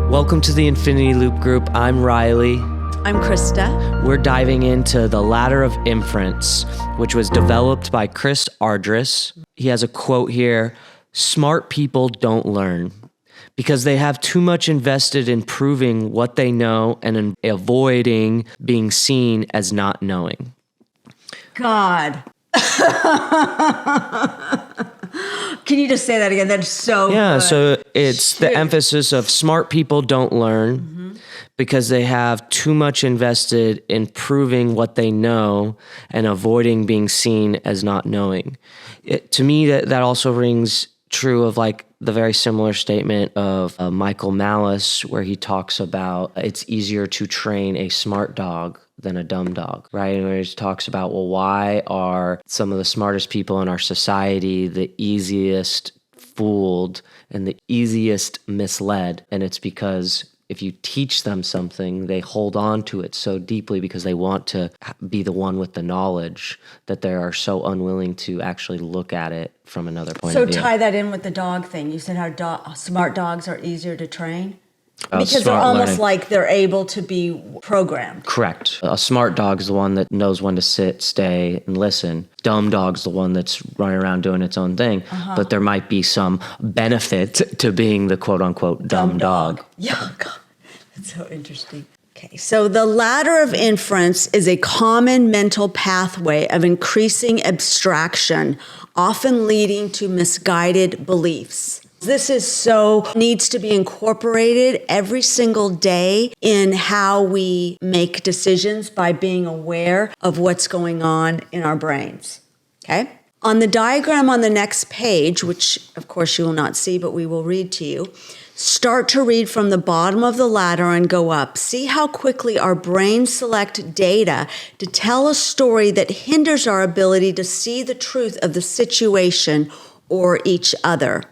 Welcome to the Infinity Loop Group. I'm Riley. I'm Krista. We're diving into the Ladder of Inference, which was developed by Chris Ardress. He has a quote here: "Smart people don't learn because they have too much invested in proving what they know and in avoiding being seen as not knowing." God. Can you just say that again? That's so good. So it's the emphasis of smart people don't learn because they have too much invested in proving what they know and avoiding being seen as not knowing. To me, that also rings true of like the very similar statement of Michael Malice, where he talks about it's easier to train a smart dog than a dumb dog, right? And where he talks about, well, why are some of the smartest people in our society the easiest fooled and the easiest misled? And it's because if you teach them something, they hold on to it so deeply because they want to be the one with the knowledge that they are so unwilling to actually look at it from another point of view. So tie that in with the dog thing. You said how smart dogs are easier to train? Because they're almost like they're able to be programmed. Correct. A smart dog is the one that knows when to sit, stay, and listen. Dumb dog's the one that's running around doing its own thing. But there might be some benefit to being the quote-unquote dumb dog. Yeah, God, that's so interesting. Okay, so the ladder of inference is a common mental pathway of increasing abstraction, often leading to misguided beliefs. This needs to be incorporated every single day in how we make decisions by being aware of what's going on in our brains. Okay? On the diagram on the next page, which of course you will not see, but we will read to you, start to read from the bottom of the ladder and go up. See how quickly our brains select data to tell a story that hinders our ability to see the truth of the situation or each other.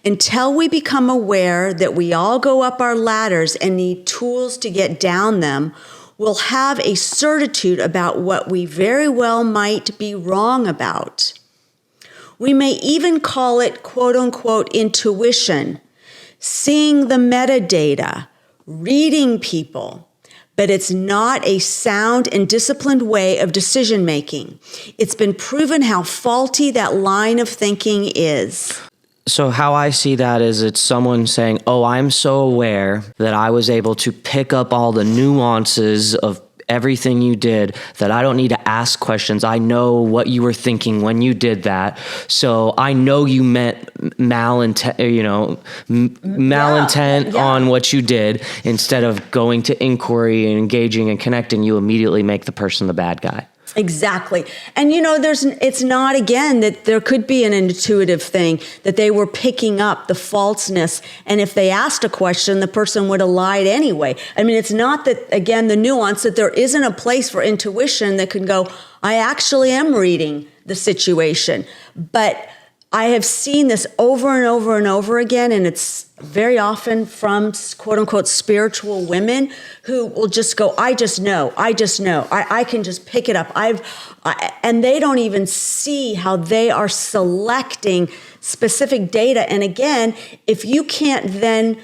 Until we become aware that we all go up our ladders and need tools to get down them, we'll have a certitude about what we very well might be wrong about. We may even call it quote-unquote intuition, seeing the metadata, reading people, but it's not a sound and disciplined way of decision-making. It's been proven how faulty that line of thinking is. So how I see that is it's someone saying, oh, I'm so aware that I was able to pick up all the nuances of everything you did that I don't need to ask questions. I know what you were thinking when you did that. So I know you meant malintent on what you did. Instead of going to inquiry and engaging and connecting, you immediately make the person the bad guy. Exactly. And it's not, again, that there could be an intuitive thing that they were picking up the falseness. And if they asked a question, the person would have lied anyway. I mean, it's not that, again, the nuance that there isn't a place for intuition that can go, I actually am reading the situation. But I have seen this over and over and over again, and it's very often from quote-unquote spiritual women who will just go, I just know, I can just pick it up. And they don't even see how they are selecting specific data. And again, if you can't then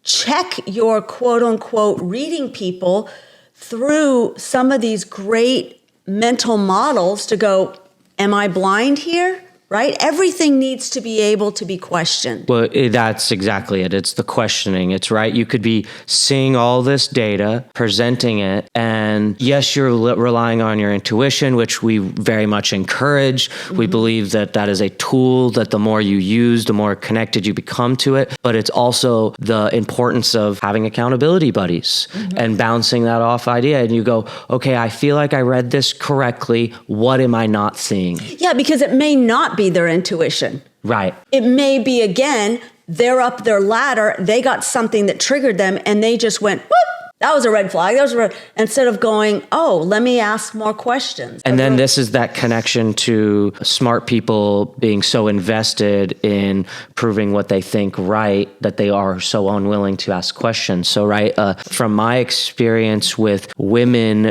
check your quote-unquote reading people through some of these great mental models to go, am I blind here? Right? Everything needs to be able to be questioned. Well, that's exactly it. It's the questioning. It's right. You could be seeing all this data, presenting it, and yes, you're relying on your intuition, which we very much encourage. We believe that that is a tool that the more you use, the more connected you become to it. But it's also the importance of having accountability buddies and bouncing that off idea. And you go, okay, I feel like I read this correctly. What am I not seeing? Yeah, because it may not be their intuition. Right. It may be, again, they're up their ladder, they got something that triggered them, and they just went, whoop, That was a red flag. That was a red, instead of going, oh, let me ask more questions. And then this is that connection to smart people being so invested in proving what they think right that they are so unwilling to ask questions. So, right, from my experience with women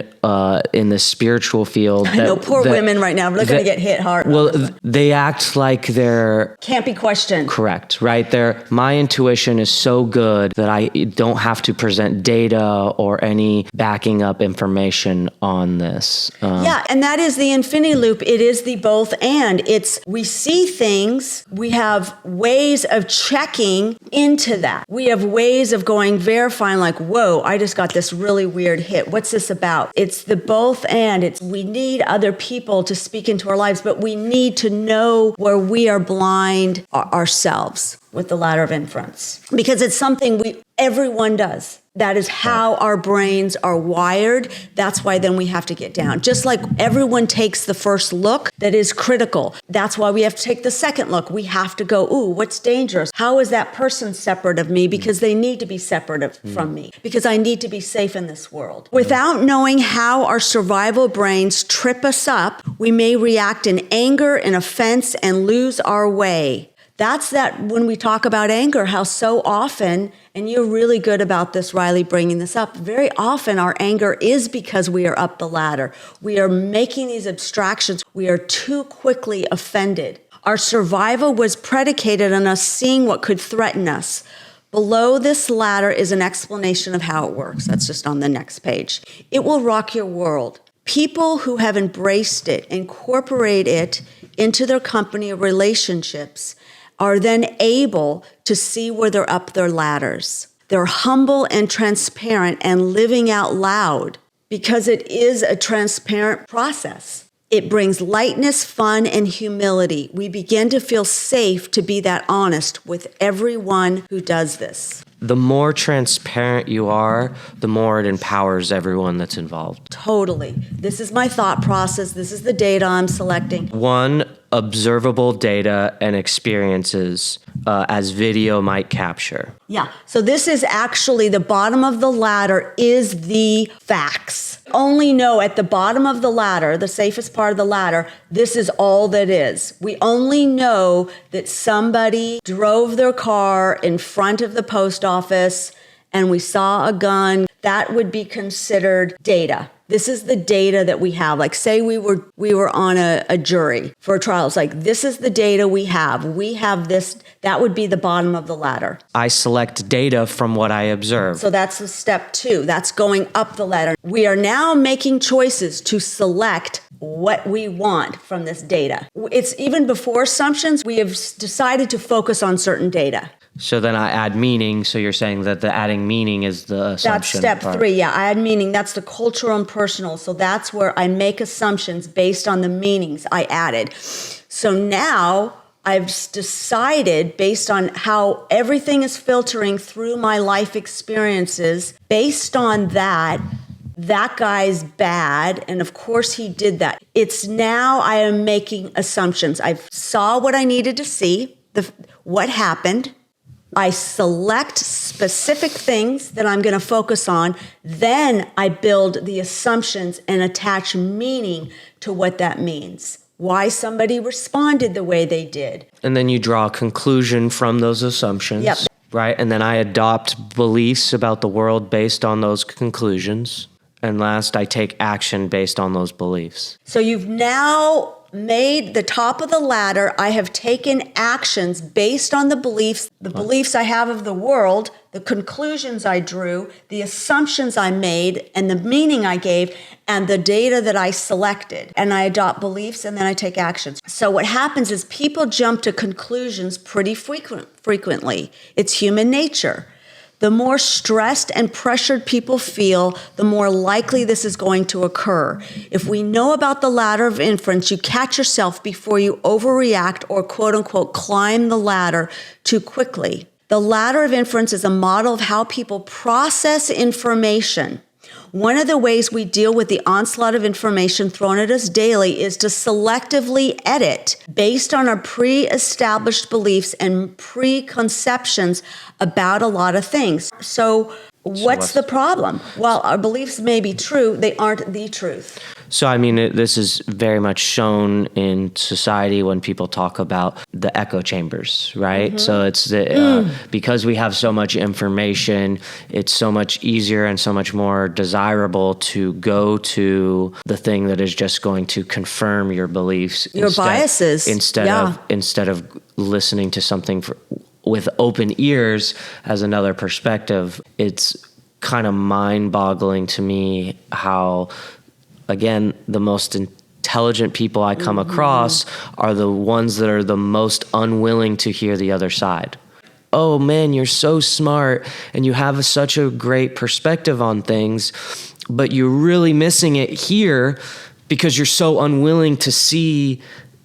in the spiritual field. I know, poor women right now. They're going to get hit hard. Well, they act like they're... Can't be questioned. Correct, right? My intuition is so good that I don't have to present data or any backing up information on this. Yeah, and that is the infinity loop. It is the both and. It's we see things, we have ways of checking into that. We have ways of going verifying like, whoa, I just got this really weird hit. What's this about? It's the both and. It's we need other people to speak into our lives, but we need to know where we are blind ourselves with the ladder of inference. Because it's something everyone does. That is how our brains are wired. That's why then we have to get down. Just like everyone takes the first look that is critical. That's why we have to take the second look. We have to go, ooh, what's dangerous? How is that person separate of me? Because they need to be separate from me. Because I need to be safe in this world. Without knowing how our survival brains trip us up, we may react in anger and offense and lose our way. That's that when we talk about anger, how so often, and you're really good about this, Riley, bringing this up, very often our anger is because we are up the ladder. We are making these abstractions. We are too quickly offended. Our survival was predicated on us seeing what could threaten us. Below this ladder is an explanation of how it works. That's just on the next page. It will rock your world. People who have embraced it, incorporate it into their company or relationships, are then able to see where they're up their ladders. They're humble and transparent and living out loud because it is a transparent process. It brings lightness, fun, and humility. We begin to feel safe to be that honest with everyone who does this. The more transparent you are, the more it empowers everyone that's involved. Totally. This is my thought process. This is the data I'm selecting. One, observable data and experiences as video might capture. Yeah. So this is actually the bottom of the ladder is the facts. Only know at the bottom of the ladder, the safest part of the ladder, this is all that is. We only know that somebody drove their car in front of the post office and we saw a gun. That would be considered data. This is the data that we have. Like say we were on a jury for a trial. It's like, this is the data we have. We have this. That would be the bottom of the ladder. I select data from what I observe. So that's step 2. That's going up the ladder. We are now making choices to select what we want from this data. It's even before assumptions, we have decided to focus on certain data. So then I add meaning. So you're saying that the adding meaning is the assumption. That's step 3. Yeah, I add meaning. That's the cultural and personal. So that's where I make assumptions based on the meanings I added. So now I've decided based on how everything is filtering through my life experiences, based on that guy's bad, and of course he did that. It's now I am making assumptions. I saw what I needed to see, what happened. I select specific things that I'm going to focus on. Then I build the assumptions and attach meaning to what that means. Why somebody responded the way they did. And then you draw a conclusion from those assumptions. Yep. Right? And then I adopt beliefs about the world based on those conclusions. And last, I take action based on those beliefs. So you've now made the top of the ladder. I have taken actions based on the beliefs I have of the world, the conclusions I drew, the assumptions I made, and the meaning I gave, and the data that I selected. And I adopt beliefs, and then I take actions. So what happens is people jump to conclusions pretty frequently. It's human nature. The more stressed and pressured people feel, the more likely this is going to occur. If we know about the ladder of inference, you catch yourself before you overreact or quote unquote climb the ladder too quickly. The ladder of inference is a model of how people process information. One of the ways we deal with the onslaught of information thrown at us daily is to selectively edit based on our pre-established beliefs and preconceptions about a lot of things. So What's the problem? While our beliefs may be true, they aren't the truth. So, I mean, this is very much shown in society when people talk about the echo chambers, right? Mm-hmm. So it's because we have so much information, it's so much easier and so much more desirable to go to the thing that is just going to confirm your beliefs, your biases, instead of listening to something with open ears as another perspective. It's kind of mind-boggling to me how, again, the most intelligent people I come across are the ones that are the most unwilling to hear the other side. Oh man, you're so smart and you have such a great perspective on things, but you're really missing it here because you're so unwilling to see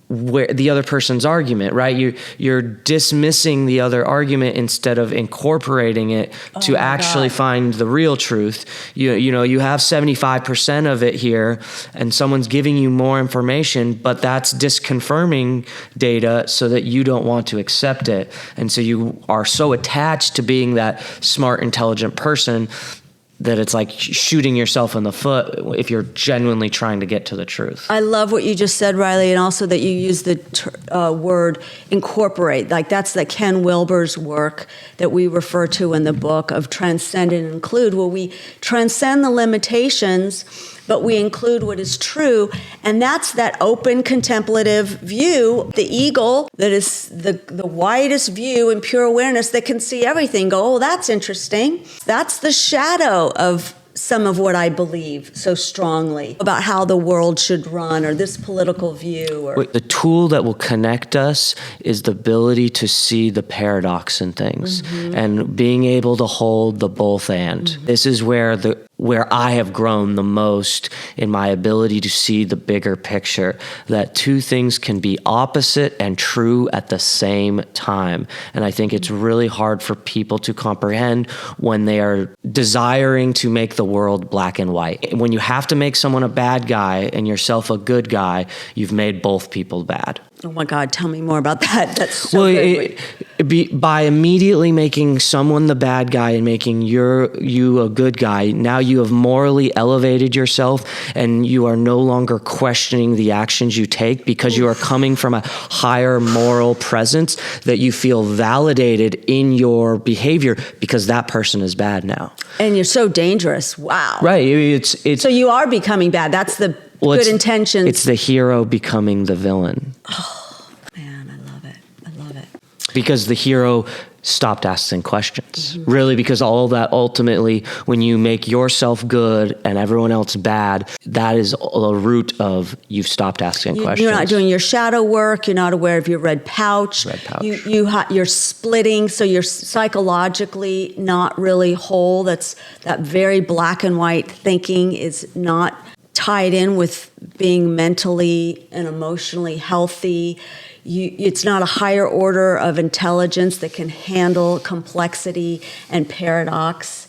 where the other person's argument, right? You're dismissing the other argument instead of incorporating it to actually find the real truth. You know, you have 75% of it here and someone's giving you more information, but that's disconfirming data so that you don't want to accept it. And so you are so attached to being that smart, intelligent person that it's like shooting yourself in the foot if you're genuinely trying to get to the truth. I love what you just said, Riley, and also that you use the word incorporate. Like that's the Ken Wilber's work that we refer to in the book of transcend and include, where we transcend the limitations, but we include what is true. And that's that open contemplative view, the eagle that is the widest view in pure awareness that can see everything. Go, oh, that's interesting. That's the shadow of some of what I believe so strongly about how the world should run or this political view. Or the tool that will connect us is the ability to see the paradox in things and being able to hold the both and. This is where I have grown the most in my ability to see the bigger picture, that two things can be opposite and true at the same time. And I think it's really hard for people to comprehend when they are desiring to make the world black and white. When you have to make someone a bad guy and yourself a good guy, you've made both people bad. Oh my God, tell me more about that. That's so good. By immediately making someone the bad guy and making you a good guy, now you have morally elevated yourself and you are no longer questioning the actions you take because you are coming from a higher moral presence that you feel validated in your behavior because that person is bad now. And you're so dangerous. Wow. Right. It's so you are becoming bad. That's the good intentions. It's the hero becoming the villain. Oh, man, I love it. I love it. Because the hero stopped asking questions. Really, because all that ultimately, when you make yourself good and everyone else bad, that is the root of you've stopped asking questions. You're not doing your shadow work. You're not aware of your red pouch. You're splitting, so you're psychologically not really whole. That very black and white thinking is not tied in with being mentally and emotionally healthy. It's not a higher order of intelligence that can handle complexity and paradox.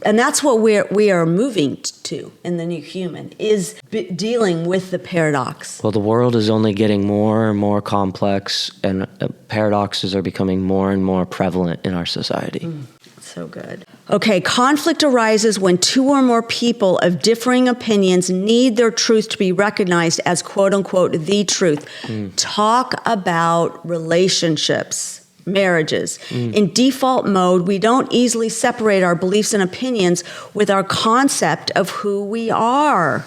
And that's what we are moving to in the new human, is dealing with the paradox. Well, the world is only getting more and more complex, and paradoxes are becoming more and more prevalent in our society. So good. Okay, conflict arises when two or more people of differing opinions need their truth to be recognized as quote unquote the truth. Talk about relationships, marriages. In default mode, we don't easily separate our beliefs and opinions with our concept of who we are.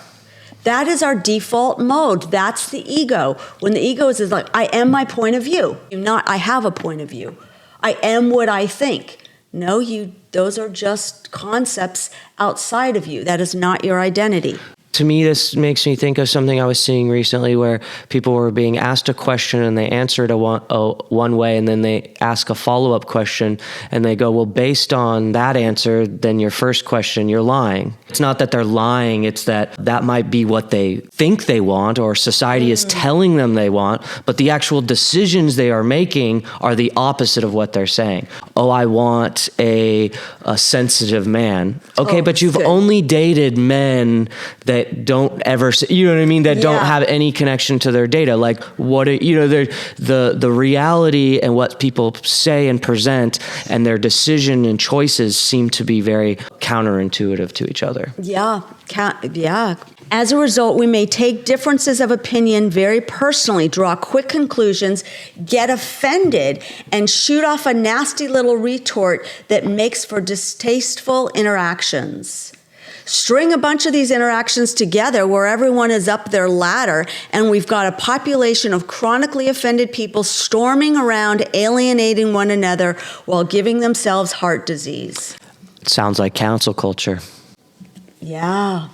That is our default mode. That's the ego. When the ego is like, I am my point of view, not I have a point of view. I am what I think. No, those are just concepts outside of you. That is not your identity. To me, this makes me think of something I was seeing recently where people were being asked a question and they answered one way, and then they ask a follow-up question and they go, well, based on that answer, then your first question, you're lying. It's not that they're lying, it's that might be what they think they want or society is telling them they want, but the actual decisions they are making are the opposite of what they're saying. Oh, I want a sensitive man. Okay, but you've only dated men that that don't ever, you know what I mean? That don't have any connection to their data. Like the reality and what people say and present and their decision and choices seem to be very counterintuitive to each other. Yeah. As a result, we may take differences of opinion very personally, draw quick conclusions, get offended, and shoot off a nasty little retort that makes for distasteful interactions. String a bunch of these interactions together where everyone is up their ladder, and we've got a population of chronically offended people storming around, alienating one another while giving themselves heart disease. It sounds like council culture. Yeah.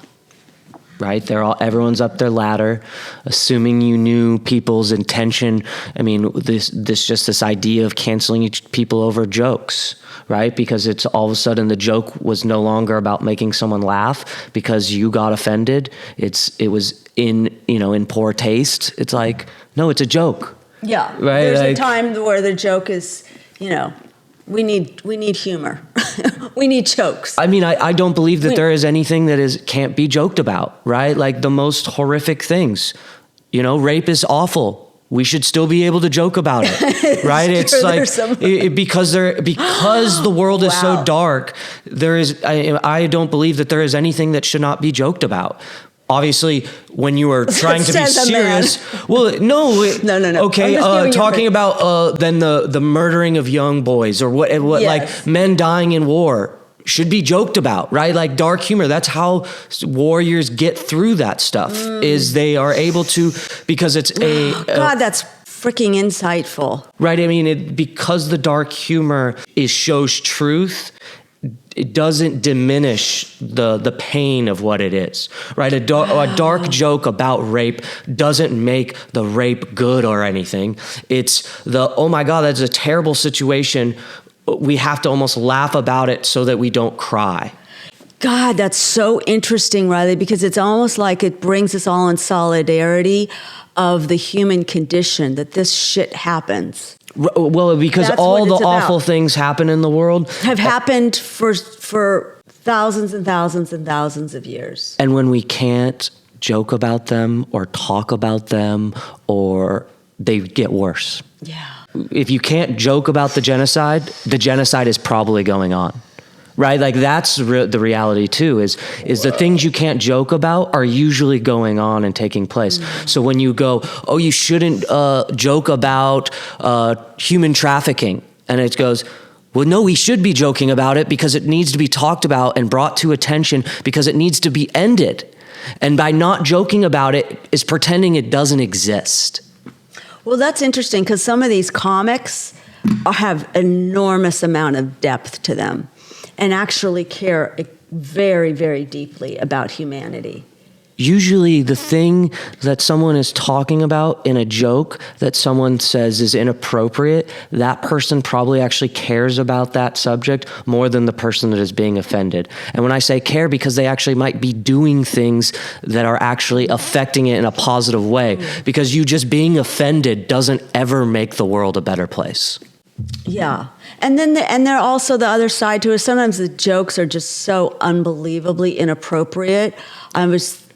Right? Everyone's up their ladder, assuming you knew people's intention. I mean, this idea of canceling people over jokes, right? Because it's all of a sudden the joke was no longer about making someone laugh because you got offended. It was in poor taste. It's like, no, it's a joke. Yeah. Right? There's a time where the joke is, we need humor. We need jokes. I mean, I don't believe that there is anything that can't be joked about, right? Like the most horrific things. Rape is awful. We should still be able to joke about it, right? It's like because the world is so dark. I don't believe that there is anything that should not be joked about. Obviously, when you are trying to be serious, no. Okay, talking about then the murdering of young boys or what like men dying in war should be joked about, right? Like dark humor. That's how warriors get through that stuff. Is they are able to, because it's God, that's freaking insightful, right? I mean, because the dark humor shows truth. It doesn't diminish the pain of what it is, right? A dark joke about rape doesn't make the rape good or anything. It's oh my God, that's a terrible situation. We have to almost laugh about it so that we don't cry. God, that's so interesting, Riley, because it's almost like it brings us all in solidarity of the human condition, that this shit happens. Well, because all the awful things happen in the world have happened for thousands and thousands and thousands of years. And when we can't joke about them or talk about them, or they get worse. Yeah. If you can't joke about the genocide is probably going on. Right? Like that's the reality too, is the things you can't joke about are usually going on and taking place. Mm-hmm. So when you go, oh, you shouldn't joke about human trafficking. And it goes, well, no, we should be joking about it because it needs to be talked about and brought to attention because it needs to be ended. And by not joking about it is pretending it doesn't exist. Well, that's interesting because some of these comics have enormous amount of depth to them and actually care very, very deeply about humanity. Usually the thing that someone is talking about in a joke that someone says is inappropriate, that person probably actually cares about that subject more than the person that is being offended. And when I say care, because they actually might be doing things that are actually affecting it in a positive way, because you just being offended doesn't ever make the world a better place. Yeah. And then they're also the other side to it. Sometimes the jokes are just so unbelievably inappropriate.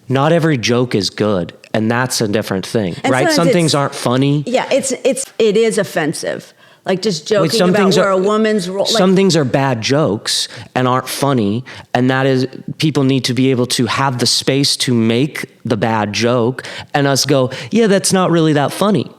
Not every joke is good, and that's a different thing, and right? Some things aren't funny. Yeah, it is offensive. Like just joking about where a woman's role. Some things are bad jokes and aren't funny, and that is people need to be able to have the space to make the bad joke and us go, yeah, that's not really that funny.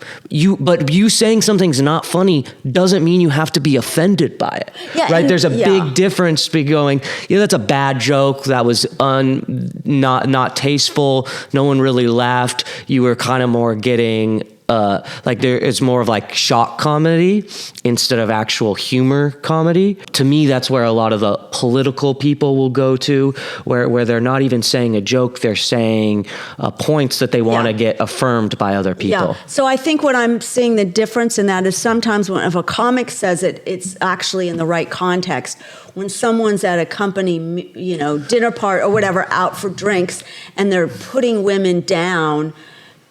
But you saying something's not funny doesn't mean you have to be offended by it, right? There's a big difference between going, yeah, that's a bad joke. That was not tasteful. No one really laughed. You were kind of more getting. It's more of like shock comedy instead of actual humor comedy. To me, that's where a lot of the political people will go to, where they're not even saying a joke, they're saying points that they want to get affirmed by other people. Yeah. So I think what I'm seeing the difference in that is sometimes if a comic says it, it's actually in the right context. When someone's at a company, dinner party or whatever, out for drinks, and they're putting women down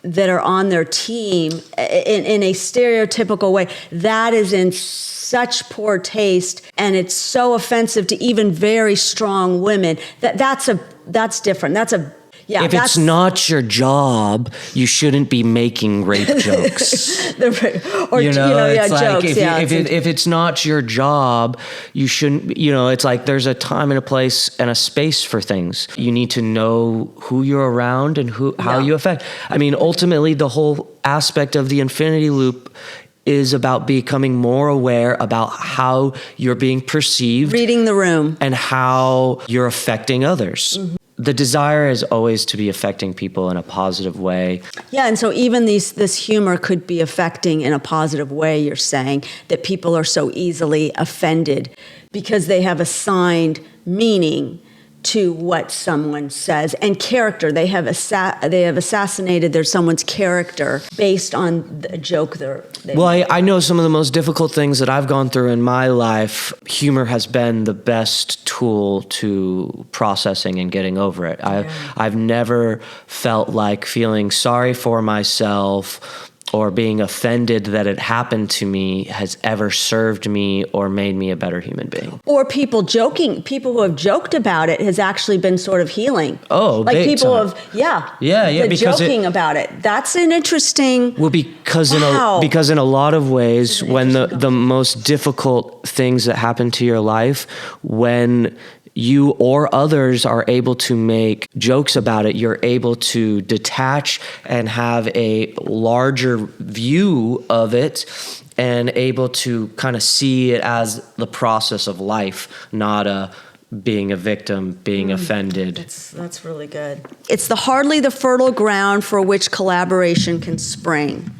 that are on their team in a stereotypical way, that is in such poor taste, and it's so offensive to even very strong women. That's different. Yeah, if it's not your job, you shouldn't be making rape jokes. It's like jokes. if it's not your job, you shouldn't. It's like there's a time and a place and a space for things. You need to know who you're around and how you affect. I mean, ultimately, the whole aspect of the infinity loop is about becoming more aware about how you're being perceived, reading the room, and how you're affecting others. Mm-hmm. The desire is always to be affecting people in a positive way. Yeah, and so even this humor could be affecting in a positive way, you're saying, that people are so easily offended because they have assigned meaning to what someone says and character. They have assassinated someone's character based on the joke I know some of the most difficult things that I've gone through in my life. Humor has been the best tool to processing and getting over it. I've never felt like feeling sorry for myself or being offended that it happened to me has ever served me or made me a better human being. Or people who have joked about it has actually been sort of healing. Oh, like people time. Joking about it. That's an interesting. Well, because in a lot of ways, when the most difficult things that happen to your life, when you or others are able to make jokes about it, you're able to detach and have a larger view of it and able to kind of see it as the process of life, not being a victim, being offended. That's really good. It's hardly the fertile ground for which collaboration can spring.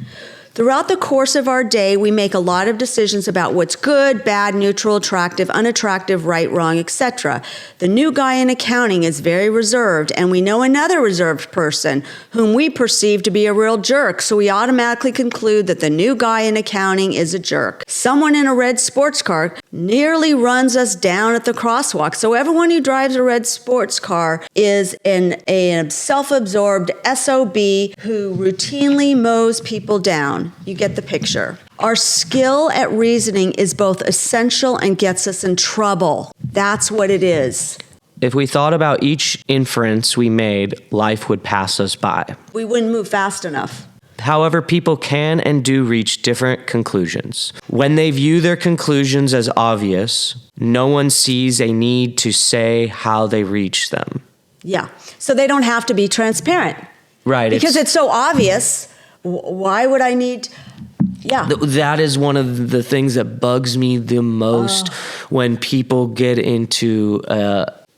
Throughout the course of our day, we make a lot of decisions about what's good, bad, neutral, attractive, unattractive, right, wrong, etc. The new guy in accounting is very reserved, and we know another reserved person whom we perceive to be a real jerk, so we automatically conclude that the new guy in accounting is a jerk. Someone in a red sports car nearly runs us down at the crosswalk, so everyone who drives a red sports car is a self-absorbed SOB who routinely mows people down. You get the picture. Our skill at reasoning is both essential and gets us in trouble. That's what it is. If we thought about each inference we made, life would pass us by. We wouldn't move fast enough. However, people can and do reach different conclusions. When they view their conclusions as obvious, no one sees a need to say how they reach them. Yeah. So they don't have to be transparent. Right. Because it's so obvious. Why would I need... Yeah. That is one of the things that bugs me the most when people get into...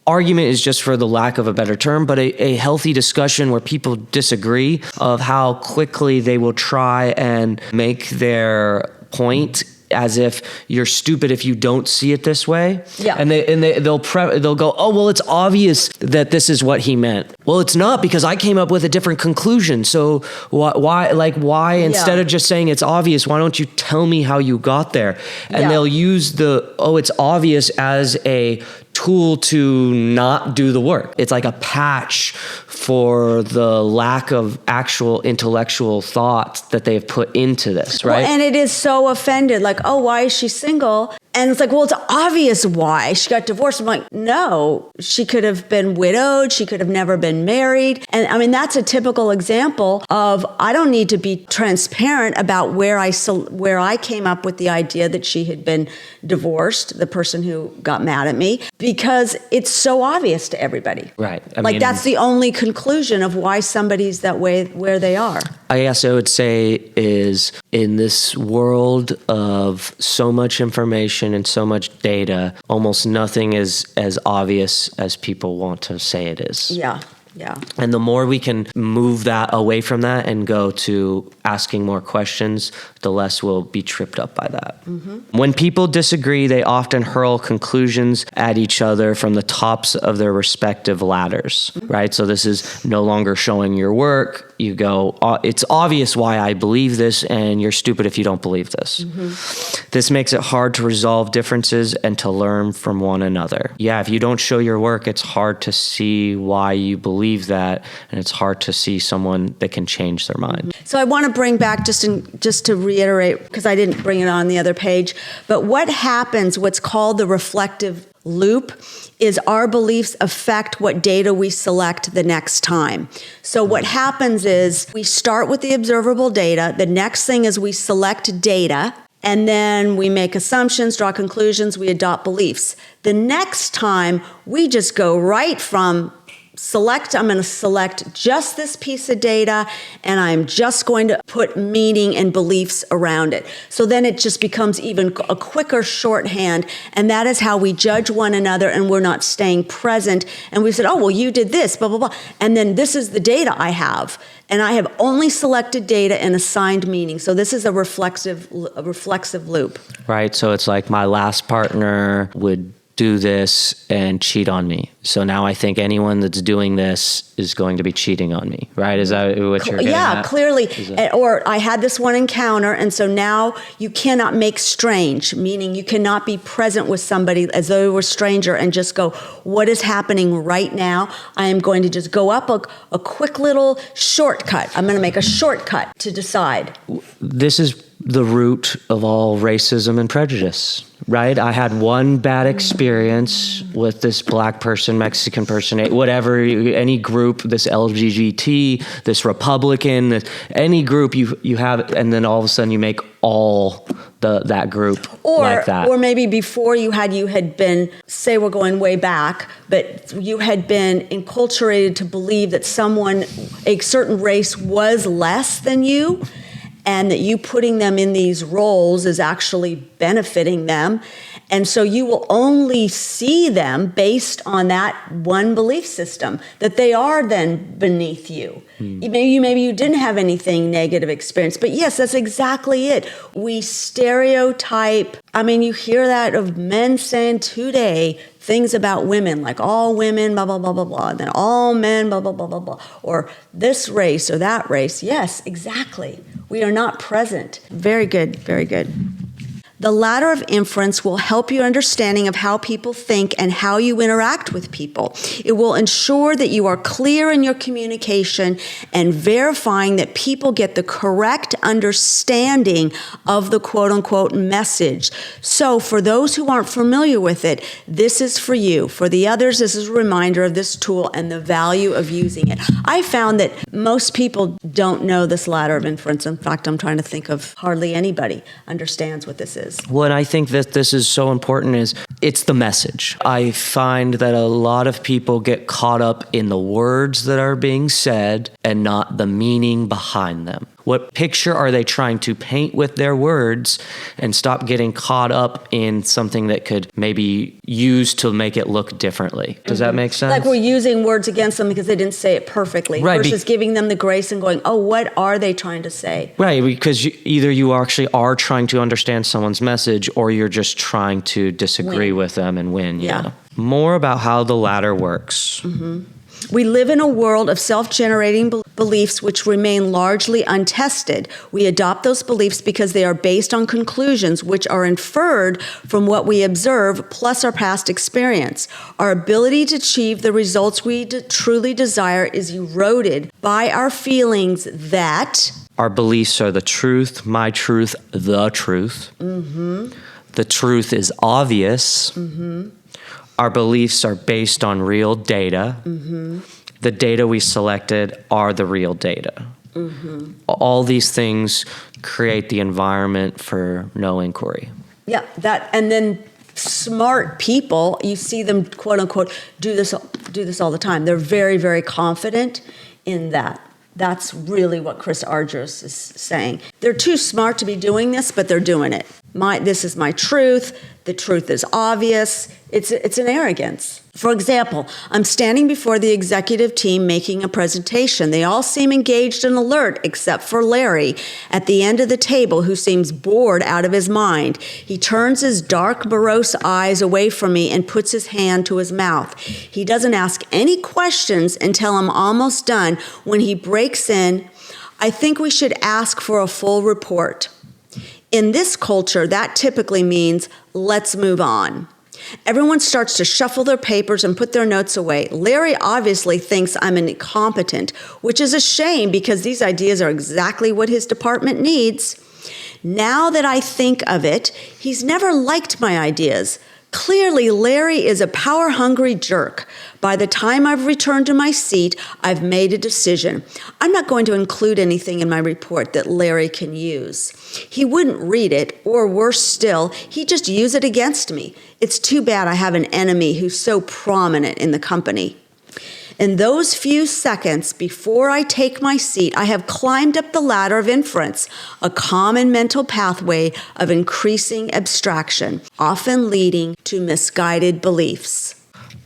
argument is just for the lack of a better term, but a healthy discussion where people disagree of how quickly they will try and make their point as if you're stupid if you don't see it this way. Yeah. And they'll go, oh, well, it's obvious that this is what he meant. Well, it's not, because I came up with a different conclusion. So why instead of just saying it's obvious, why don't you tell me how you got there? And they'll use it's obvious as a tool to not do the work. It's like a patch for the lack of actual intellectual thought that they've put into this, right? Well, and it is so offended, like, oh, why is she single? And it's like, well, it's obvious why. She got divorced. I'm like, no, she could have been widowed. She could have never been married. And I mean, that's a typical example of, I don't need to be transparent about where I came up with the idea that she had been divorced, the person who got mad at me, because it's so obvious to everybody. Right. I mean, that's the only conclusion of why somebody's that way where they are. I guess I would say is, in this world of so much information and so much data, almost nothing is as obvious as people want to say it is. Yeah. Yeah. And the more we can move that away from that and go to asking more questions, the less we'll be tripped up by that. Mm-hmm. When people disagree, they often hurl conclusions at each other from the tops of their respective ladders, right? So this is no longer showing your work. You go, it's obvious why I believe this, and you're stupid if you don't believe this. Mm-hmm. This makes it hard to resolve differences and to learn from one another. Yeah, if you don't show your work, it's hard to see why you believe that, and it's hard to see someone that can change their mind. So I want to bring back, just to reiterate, because I didn't bring it on the other page, but what happens, what's called the reflective loop is our beliefs affect what data we select the next time. So what happens is we start with the observable data. The next thing is we select data, and then we make assumptions, draw conclusions, we adopt beliefs. The next time, we just go right from I'm going to select just this piece of data, and I'm just going to put meaning and beliefs around it. So then it just becomes even a quicker shorthand, and that is how we judge one another, and we're not staying present. And we said, oh, well, you did this, blah, blah, blah. And then this is the data I have, and I have only selected data and assigned meaning. So this is a reflexive loop. Right. So it's like my last partner would do this and cheat on me. So now I think anyone that's doing this is going to be cheating on me, right? Is that what you're getting at? Clearly. Or I had this one encounter, and so now you cannot make strange, meaning you cannot be present with somebody as though they were a stranger and just go, what is happening right now? I am going to just go up a quick little shortcut. I'm going to make a shortcut to decide. This is the root of all racism and prejudice, right? I had one bad experience with this black person, Mexican person, whatever, any group, this LGBT, this Republican, any group you have, and then all of a sudden you make all that group like that. Or maybe before you had been, say we're going way back, but you had been enculturated to believe that a certain race was less than you, and that you putting them in these roles is actually benefiting them. And so you will only see them based on that one belief system, that they are then beneath you. Maybe you didn't have anything negative experience, but yes, that's exactly it. We stereotype. I mean, you hear that of men saying today things about women, like all women, blah, blah, blah, blah, blah, and then all men, blah, blah, blah, blah, blah, or this race or that race. Yes, exactly. We are not present. Very good, very good. The ladder of inference will help your understanding of how people think and how you interact with people. It will ensure that you are clear in your communication and verifying that people get the correct understanding of the quote-unquote message. So for those who aren't familiar with it, this is for you. For the others, this is a reminder of this tool and the value of using it. I found that most people don't know this ladder of inference. In fact, I'm trying to think of hardly anybody understands what this is. What I think that this is so important is it's the message. I find that a lot of people get caught up in the words that are being said and not the meaning behind them. What picture are they trying to paint with their words, and stop getting caught up in something that could maybe use to make it look differently. Does that make sense? Like we're using words against them because they didn't say it perfectly, right, versus giving them the grace and going, oh, what are they trying to say? Right, because either you actually are trying to understand someone's message, or you're just trying to disagree with them and win. Yeah. More about how the ladder works. Mm-hmm. We live in a world of self-generating beliefs which remain largely untested. We adopt those beliefs because they are based on conclusions which are inferred from what we observe plus our past experience. Our ability to achieve the results we truly desire is eroded by our feelings that our beliefs are the truth, my truth, the truth. Mm-hmm. The truth is obvious. Mm-hmm. Our beliefs are based on real data. Mm-hmm. The data we selected are the real data. Mm-hmm. All these things create the environment for no inquiry. Yeah, and then smart people, you see them, quote unquote, do this all the time. They're very, very confident in that. That's really what Chris Argyros is saying. They're too smart to be doing this, but they're doing it. This is my truth. The truth is obvious. It's an arrogance. For example, I'm standing before the executive team making a presentation. They all seem engaged and alert, except for Larry at the end of the table, who seems bored out of his mind. He turns his dark, morose eyes away from me and puts his hand to his mouth. He doesn't ask any questions until I'm almost done, when he breaks in, I think we should ask for a full report. In this culture, that typically means, let's move on. Everyone starts to shuffle their papers and put their notes away. Larry obviously thinks I'm an incompetent, which is a shame because these ideas are exactly what his department needs. Now that I think of it, he's never liked my ideas. Clearly, Larry is a power-hungry jerk. By the time I've returned to my seat, I've made a decision. I'm not going to include anything in my report that Larry can use. He wouldn't read it, or worse still, he'd just use it against me. It's too bad I have an enemy who's so prominent in the company. In those few seconds before I take my seat, I have climbed up the ladder of inference, a common mental pathway of increasing abstraction, often leading to misguided beliefs.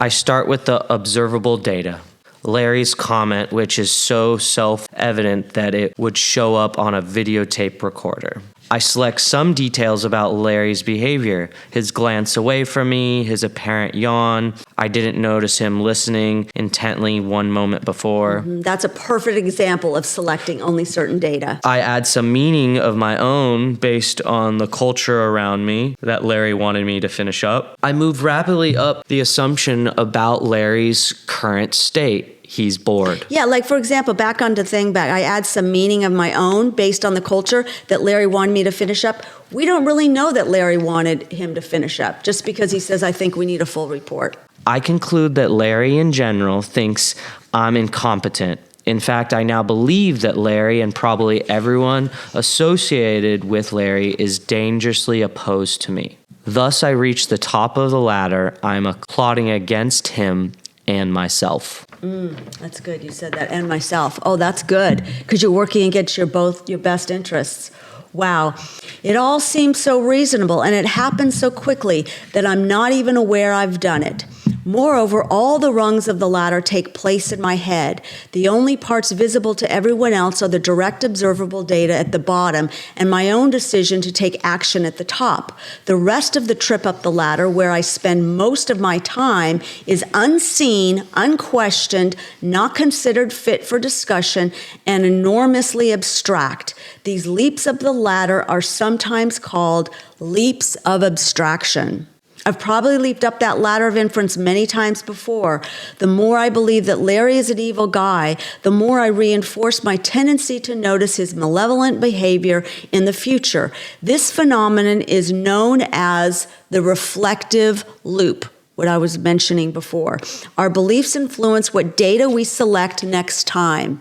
I start with the observable data. Larry's comment, which is so self-evident that it would show up on a videotape recorder. I select some details about Larry's behavior, his glance away from me, his apparent yawn. I didn't notice him listening intently one moment before. That's a perfect example of selecting only certain data. I add some meaning of my own based on the culture around me that Larry wanted me to finish up. I move rapidly up the assumption about Larry's current state. He's bored. Yeah, like for example, back onto Thingback, I add some meaning of my own based on the culture that Larry wanted me to finish up. We don't really know that Larry wanted him to finish up just because he says, I think we need a full report. I conclude that Larry in general thinks I'm incompetent. In fact, I now believe that Larry and probably everyone associated with Larry is dangerously opposed to me. Thus, I reach the top of the ladder. I'm plotting against him and myself. That's good. You said that, and myself. Oh, that's good, because you're working against your best interests. Wow. It all seems so reasonable, and it happens so quickly that I'm not even aware I've done it. Moreover, all the rungs of the ladder take place in my head. The only parts visible to everyone else are the direct observable data at the bottom and my own decision to take action at the top. The rest of the trip up the ladder, where I spend most of my time, is unseen, unquestioned, not considered fit for discussion, and enormously abstract. These leaps up the ladder are sometimes called leaps of abstraction. I've probably leaped up that ladder of inference many times before. The more I believe that Larry is an evil guy, the more I reinforce my tendency to notice his malevolent behavior in the future. This phenomenon is known as the reflective loop, what I was mentioning before. Our beliefs influence what data we select next time.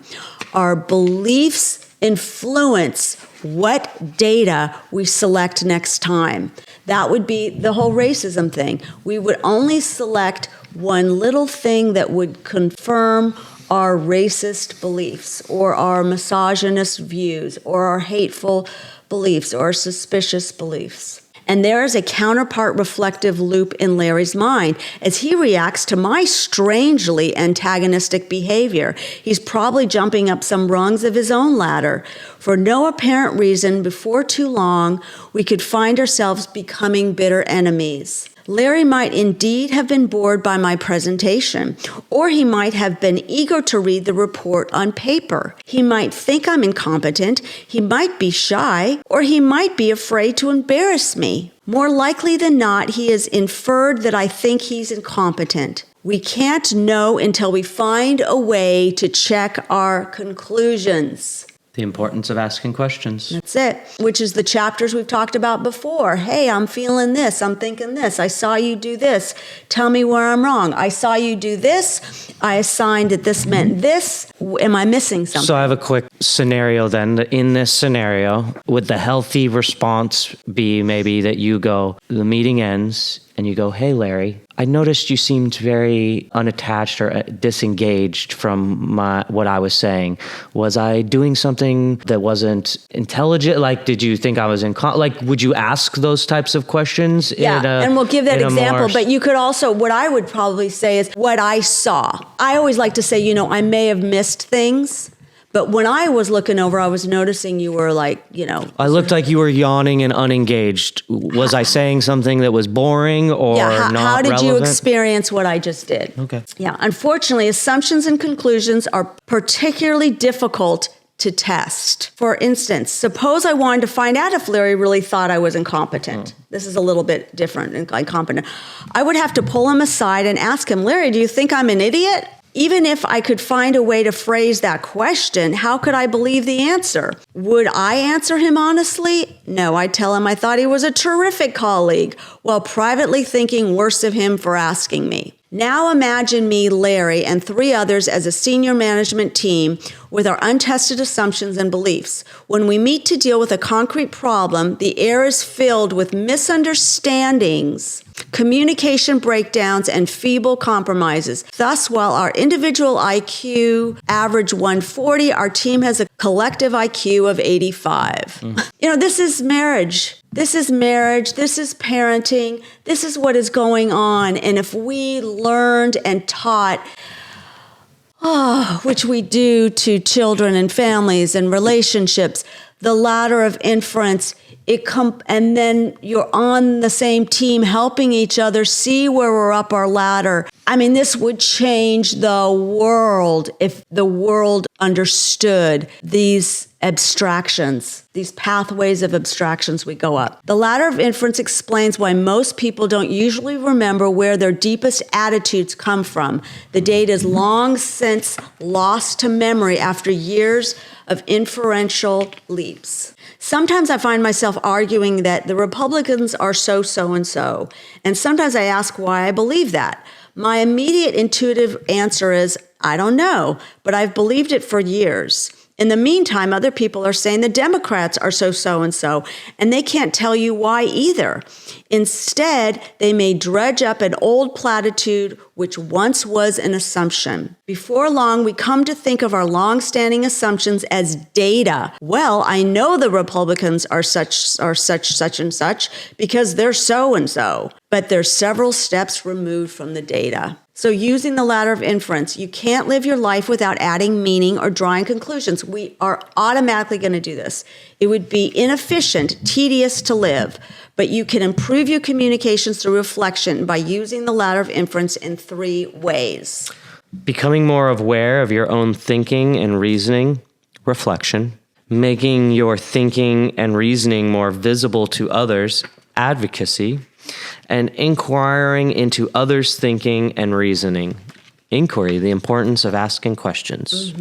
Our beliefs influence what data we select next time. That would be the whole racism thing. We would only select one little thing that would confirm our racist beliefs or our misogynist views or our hateful beliefs or suspicious beliefs. And there is a counterpart reflective loop in Larry's mind as he reacts to my strangely antagonistic behavior. He's probably jumping up some rungs of his own ladder. For no apparent reason, before too long, we could find ourselves becoming bitter enemies. Larry might indeed have been bored by my presentation, or he might have been eager to read the report on paper. He might think I'm incompetent, he might be shy, or he might be afraid to embarrass me. More likely than not, he has inferred that I think he's incompetent. We can't know until we find a way to check our conclusions. The importance of asking questions. That's it, which is the chapters we've talked about before. Hey, I'm feeling this. I'm thinking this. I saw you do this. Tell me where I'm wrong. I saw you do this. I assigned that this meant this. Am I missing something? So I have a quick scenario then. In this scenario, would the healthy response be maybe that you go, the meeting ends, and you go, hey, Larry, I noticed you seemed very unattached or disengaged from what I was saying. Was I doing something that wasn't intelligent? Like, did you think I was would you ask those types of questions? Yeah, and we'll give that example. But you could also, what I would probably say is what I saw. I always like to say, I may have missed things. But when I was looking over, I was noticing you were I looked like you were yawning and unengaged. Was I saying something that was boring or not relevant? How did you experience what I just did? Okay. Yeah. Unfortunately, assumptions and conclusions are particularly difficult to test. For instance, suppose I wanted to find out if Larry really thought I was incompetent. This is a little bit different, incompetent. I would have to pull him aside and ask him, Larry, do you think I'm an idiot? Even if I could find a way to phrase that question, how could I believe the answer? Would I answer him honestly? No, I'd tell him I thought he was a terrific colleague, while privately thinking worse of him for asking me. Now imagine me, Larry, and 3 others as a senior management team with our untested assumptions and beliefs. When we meet to deal with a concrete problem, the air is filled with misunderstandings, communication breakdowns, and feeble compromises. Thus, while our individual IQ average 140, our team has a collective IQ of 85. This is marriage. This is marriage. This is parenting. This is what is going on. And if we learned and taught, which we do to children and families and relationships, the ladder of inference, and then you're on the same team helping each other see where we're up our ladder. I mean, this would change the world if the world understood these abstractions, these pathways of abstractions we go up. The ladder of inference explains why most people don't usually remember where their deepest attitudes come from. The data is long since lost to memory after years of inferential leaps. Sometimes I find myself arguing that the Republicans are so-and-so, and sometimes I ask why I believe that. My immediate intuitive answer is, I don't know, but I've believed it for years. In the meantime, other people are saying the Democrats are so-and-so, and they can't tell you why either. Instead, they may dredge up an old platitude which once was an assumption. Before long, we come to think of our long-standing assumptions as data. Well, I know the Republicans are such and such because they're so-and-so, but they're several steps removed from the data. So using the ladder of inference, you can't live your life without adding meaning or drawing conclusions. We are automatically going to do this. It would be inefficient, tedious to live, but you can improve your communications through reflection by using the ladder of inference in 3 ways. Becoming more aware of your own thinking and reasoning, reflection. Making your thinking and reasoning more visible to others, advocacy. And inquiring into others' thinking and reasoning. Inquiry, the importance of asking questions.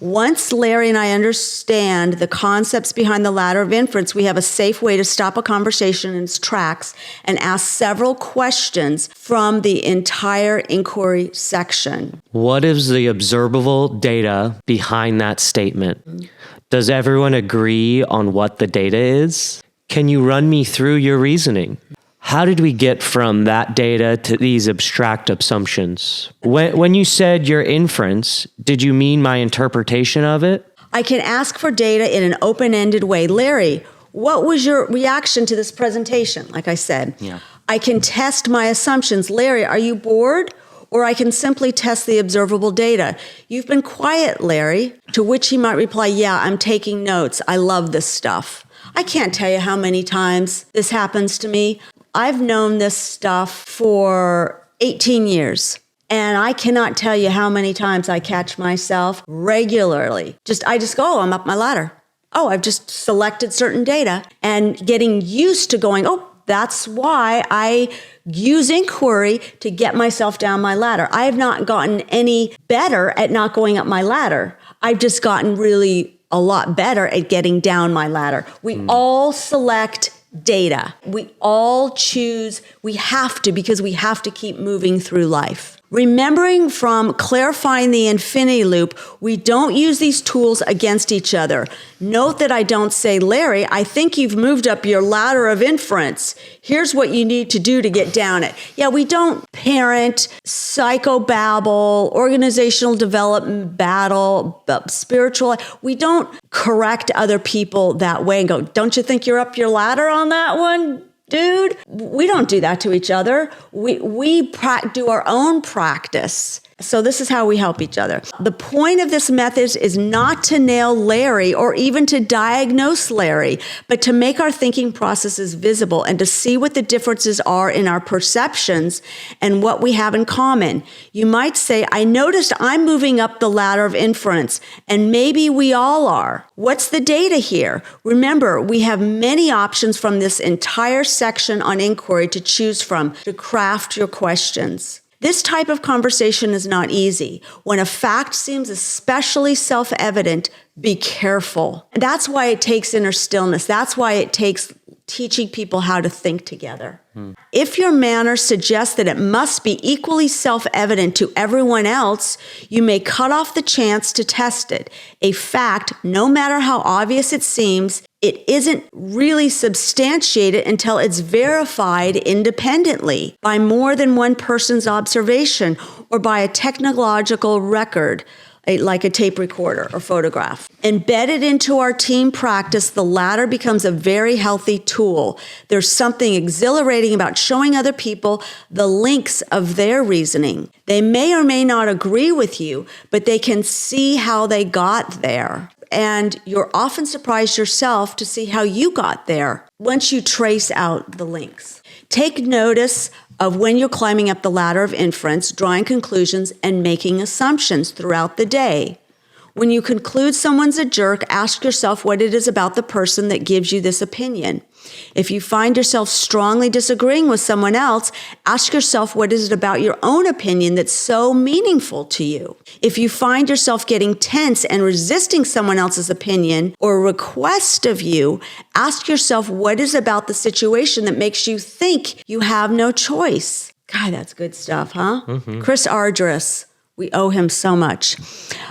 Once Larry and I understand the concepts behind the ladder of inference, we have a safe way to stop a conversation in its tracks and ask several questions from the entire inquiry section. What is the observable data behind that statement? Does everyone agree on what the data is? Can you run me through your reasoning? How did we get from that data to these abstract assumptions? When you said your inference, did you mean my interpretation of it? I can ask for data in an open-ended way. Larry, what was your reaction to this presentation? Like I said, I can test my assumptions. Larry, are you bored? Or I can simply test the observable data. You've been quiet, Larry. To which he might reply, yeah, I'm taking notes. I love this stuff. I can't tell you how many times this happens to me. I've known this stuff for 18 years, and I cannot tell you how many times I catch myself regularly. I just go, I'm up my ladder. Oh, I've just selected certain data, and getting used to going, that's why I use inquiry to get myself down my ladder. I have not gotten any better at not going up my ladder. I've just gotten really a lot better at getting down my ladder. We all select data. We all choose, we have to, because we have to keep moving through life. Remembering from clarifying the infinity loop, we don't use these tools against each other. Note that I don't say, Larry, I think you've moved up your ladder of inference. Here's what you need to do to get down it. Yeah, we don't parent, psychobabble, organizational development battle, spiritual. We don't correct other people that way and go, don't you think you're up your ladder on that one? Dude, we don't do that to each other. We do our own practice. So this is how we help each other. The point of this method is not to nail Larry or even to diagnose Larry, but to make our thinking processes visible and to see what the differences are in our perceptions and what we have in common. You might say, I noticed I'm moving up the ladder of inference, and maybe we all are. What's the data here? Remember, we have many options from this entire section on inquiry to choose from to craft your questions. This type of conversation is not easy. When a fact seems especially self-evident, be careful. That's why it takes inner stillness. That's why it takes teaching people how to think together. If your manner suggests that it must be equally self-evident to everyone else, you may cut off the chance to test it. A fact, no matter how obvious it seems, it isn't really substantiated until it's verified independently by more than one person's observation or by a technological record, like a tape recorder or photograph. Embedded into our team practice, the ladder becomes a very healthy tool. There's something exhilarating about showing other people the links of their reasoning. They may or may not agree with you, but they can see how they got there. And you're often surprised yourself to see how you got there once you trace out the links. Take notice of when you're climbing up the ladder of inference, drawing conclusions, and making assumptions throughout the day. When you conclude someone's a jerk, ask yourself what it is about the person that gives you this opinion. If you find yourself strongly disagreeing with someone else, ask yourself what is it about your own opinion that's so meaningful to you. If you find yourself getting tense and resisting someone else's opinion or request of you, ask yourself what is about the situation that makes you think you have no choice. God, that's good stuff, huh? Chris Ardress. We owe him so much.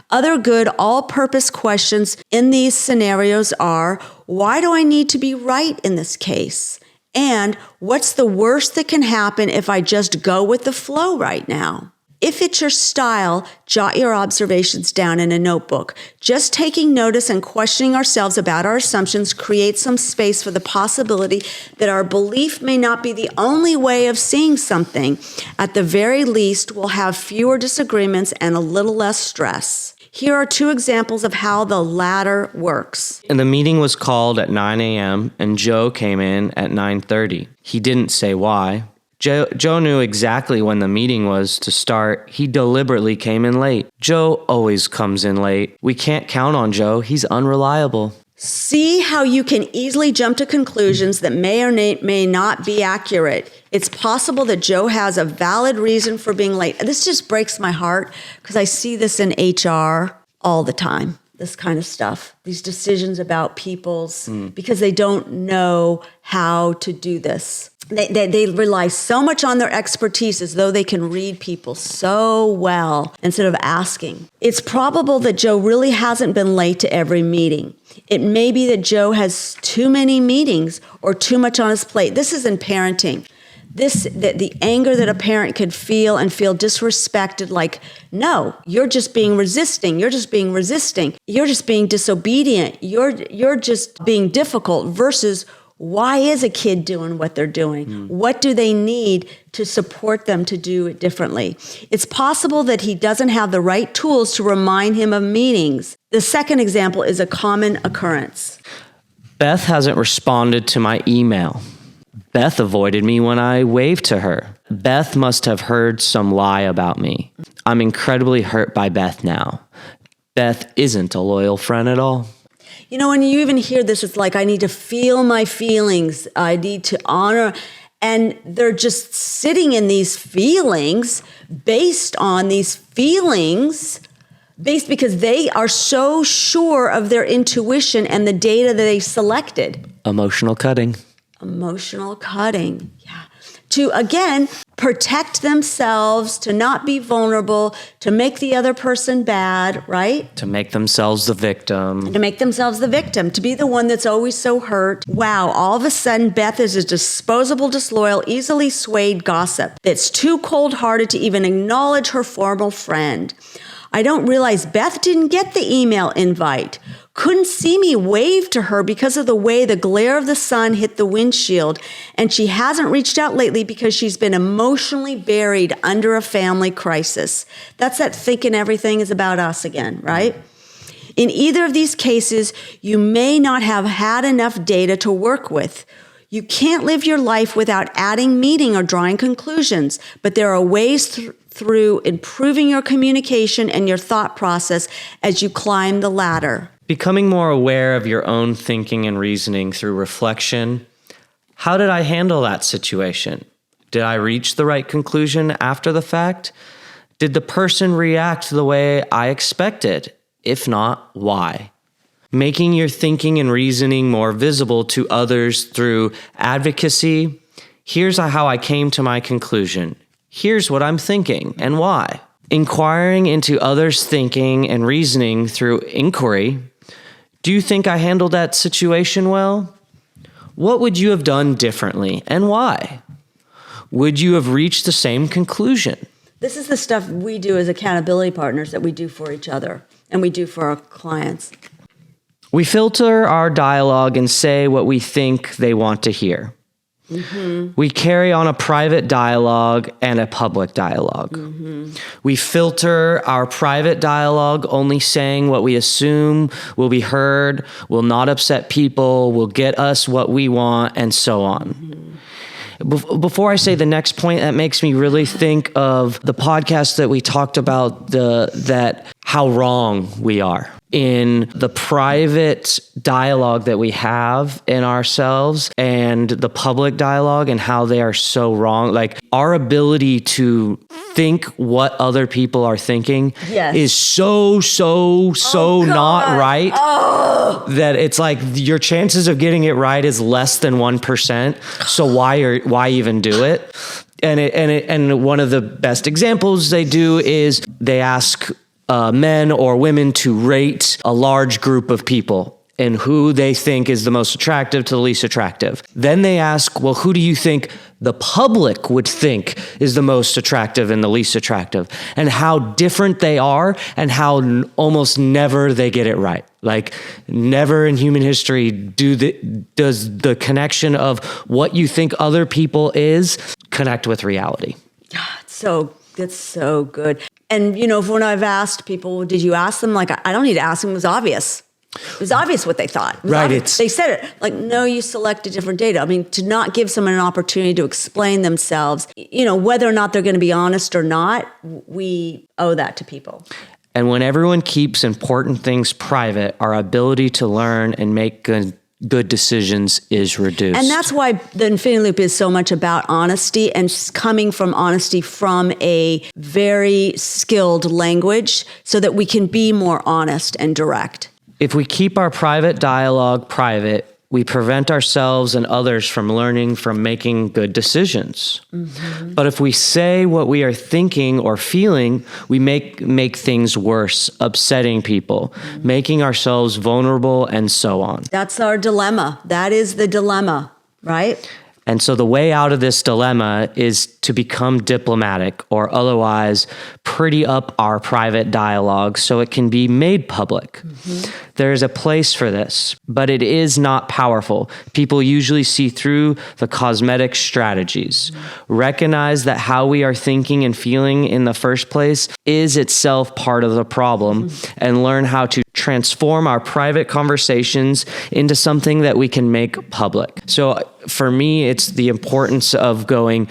Other good all-purpose questions in these scenarios are, why do I need to be right in this case? And what's the worst that can happen if I just go with the flow right now? If it's your style, jot your observations down in a notebook. Just taking notice and questioning ourselves about our assumptions creates some space for the possibility that our belief may not be the only way of seeing something. At the very least, we'll have fewer disagreements and a little less stress. Here are 2 examples of how the ladder works. And the meeting was called at 9 a.m. and Joe came in at 9:30. He didn't say why. Joe knew exactly when the meeting was to start. He deliberately came in late. Joe always comes in late. We can't count on Joe. He's unreliable. See how you can easily jump to conclusions that may or may not be accurate. It's possible that Joe has a valid reason for being late. This just breaks my heart because I see this in HR all the time, this kind of stuff, these decisions about people's, because they don't know how to do this. They rely so much on their expertise as though they can read people so well instead of asking. It's probable that Joe really hasn't been late to every meeting. It may be that Joe has too many meetings or too much on his plate. This is in parenting. The anger that a parent could feel and feel disrespected, like, no, you're just being resisting. You're just being resisting. You're just being disobedient. You're just being difficult versus why is a kid doing what they're doing? What do they need to support them to do it differently? It's possible that he doesn't have the right tools to remind him of meetings. The second example is a common occurrence. Beth hasn't responded to my email. Beth avoided me when I waved to her. Beth must have heard some lie about me. I'm incredibly hurt by Beth now. Beth isn't a loyal friend at all. You know, when you even hear this, it's like, I need to feel my feelings. I need to honor. And they're just sitting in these feelings based on these feelings, because they are so sure of their intuition and the data that they selected. Emotional cutting. Emotional cutting, yeah. To, again, protect themselves, to not be vulnerable, to make the other person bad, right? To make themselves the victim. To make themselves the victim, to be the one that's always so hurt. Wow, all of a sudden, Beth is a disposable, disloyal, easily swayed gossip that's too cold-hearted to even acknowledge her former friend. I don't realize Beth didn't get the email invite. Couldn't see me wave to her because of the way the glare of the sun hit the windshield, and she hasn't reached out lately because she's been emotionally buried under a family crisis. That's that thinking everything is about us again, right? In either of these cases, you may not have had enough data to work with. You can't live your life without adding meaning or drawing conclusions, but there are ways through improving your communication and your thought process as you climb the ladder. Becoming more aware of your own thinking and reasoning through reflection. How did I handle that situation? Did I reach the right conclusion after the fact? Did the person react the way I expected? If not, why? Making your thinking and reasoning more visible to others through advocacy. Here's how I came to my conclusion. Here's what I'm thinking and why. Inquiring into others' thinking and reasoning through inquiry. Do you think I handled that situation well? What would you have done differently and why? Would you have reached the same conclusion? This is the stuff we do as accountability partners that we do for each other and we do for our clients. We filter our dialogue and say what we think they want to hear. Mm-hmm. We carry on a private dialogue and a public dialogue. Mm-hmm. We filter our private dialogue, only saying what we assume will be heard, will not upset people, will get us what we want, and so on. Mm-hmm. Before I say the next point, that makes me really think of the podcast that we talked about, that how wrong we are in the private dialogue that we have in ourselves and the public dialogue, and how they are so wrong. Like, our ability to think what other people are thinking is so not right that it's like your chances of getting it right is less than 1%. So why even do it? And one of the best examples they do is they ask men or women to rate a large group of people and who they think is the most attractive to the least attractive. Then they ask, well, who do you think the public would think is the most attractive and the least attractive? And how different they are, and how almost never they get it right. Like, never in human history does the connection of what you think other people is connect with reality. That's so good. And, when I've asked people, did you ask them? Like, I don't need to ask them. It was obvious. It was obvious what they thought. Right. They said it. Like, no, you selected different data. I mean, to not give someone an opportunity to explain themselves, whether or not they're going to be honest or not, we owe that to people. And when everyone keeps important things private, our ability to learn and make good decisions is reduced. And that's why the Infinity Loop is so much about honesty, and coming from honesty from a very skilled language, so that we can be more honest and direct. If we keep our private dialogue private, we prevent ourselves and others from learning from making good decisions. Mm-hmm. But if we say what we are thinking or feeling, we make things worse, upsetting people, making ourselves vulnerable, and so on. That's our dilemma. That is the dilemma, right? And so the way out of this dilemma is to become diplomatic, or otherwise pretty up our private dialogue so it can be made public. Mm-hmm. There is a place for this, but it is not powerful. People usually see through the cosmetic strategies. Mm-hmm. Recognize that how we are thinking and feeling in the first place is itself part of the problem, and learn how to transform our private conversations into something that we can make public. So for me, it's the importance of going,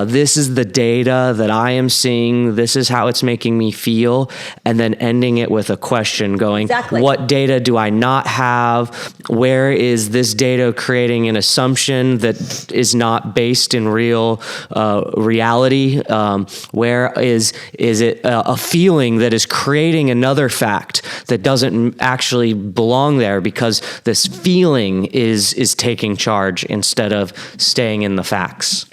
this is the data that I am seeing, this is how it's making me feel, and then ending it with a question going, what data do I not have? Where is this data creating an assumption that is not based in real reality? Where is it a feeling that is creating another fact that doesn't actually belong there, because this feeling is taking charge instead of staying in the facts?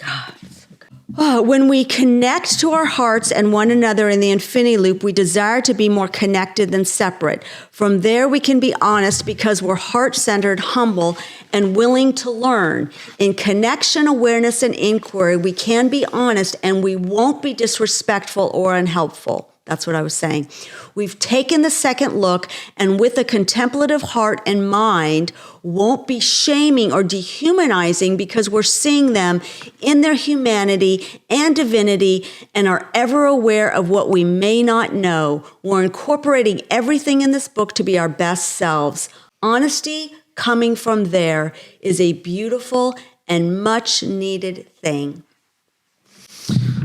When we connect to our hearts and one another in the Infinity Loop, we desire to be more connected than separate. From there, we can be honest because we're heart-centered, humble, and willing to learn. In connection, awareness, and inquiry, we can be honest, and we won't be disrespectful or unhelpful. That's what I was saying. We've taken the second look, and with a contemplative heart and mind, won't be shaming or dehumanizing, because we're seeing them in their humanity and divinity and are ever aware of what we may not know. We're incorporating everything in this book to be our best selves. Honesty coming from there is a beautiful and much needed thing.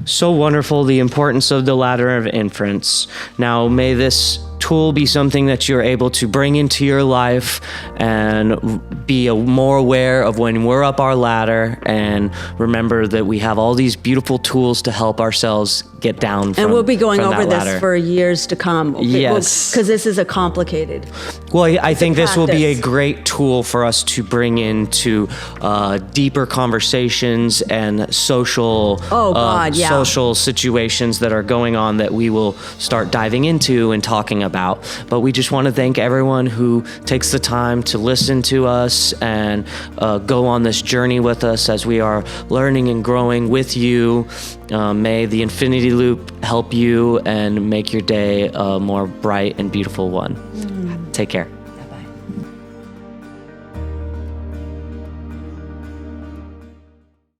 So wonderful, the importance of the Ladder of Inference. Now, may this tool be something that you're able to bring into your life and be more aware of when we're up our ladder, and remember that we have all these beautiful tools to help ourselves get down from, and we'll be going from over that ladder. this for years to come. Yes. Because this is a complicated. Well, I think this will be a practice. great tool for us to bring into deeper conversations and social social situations that are going on that we will start diving into and talking about. But we just want to thank everyone who takes the time to listen to us and go on this journey with us as we are learning and growing with you. May the Infinity Loop help you and make your day a more bright and beautiful one. Take care.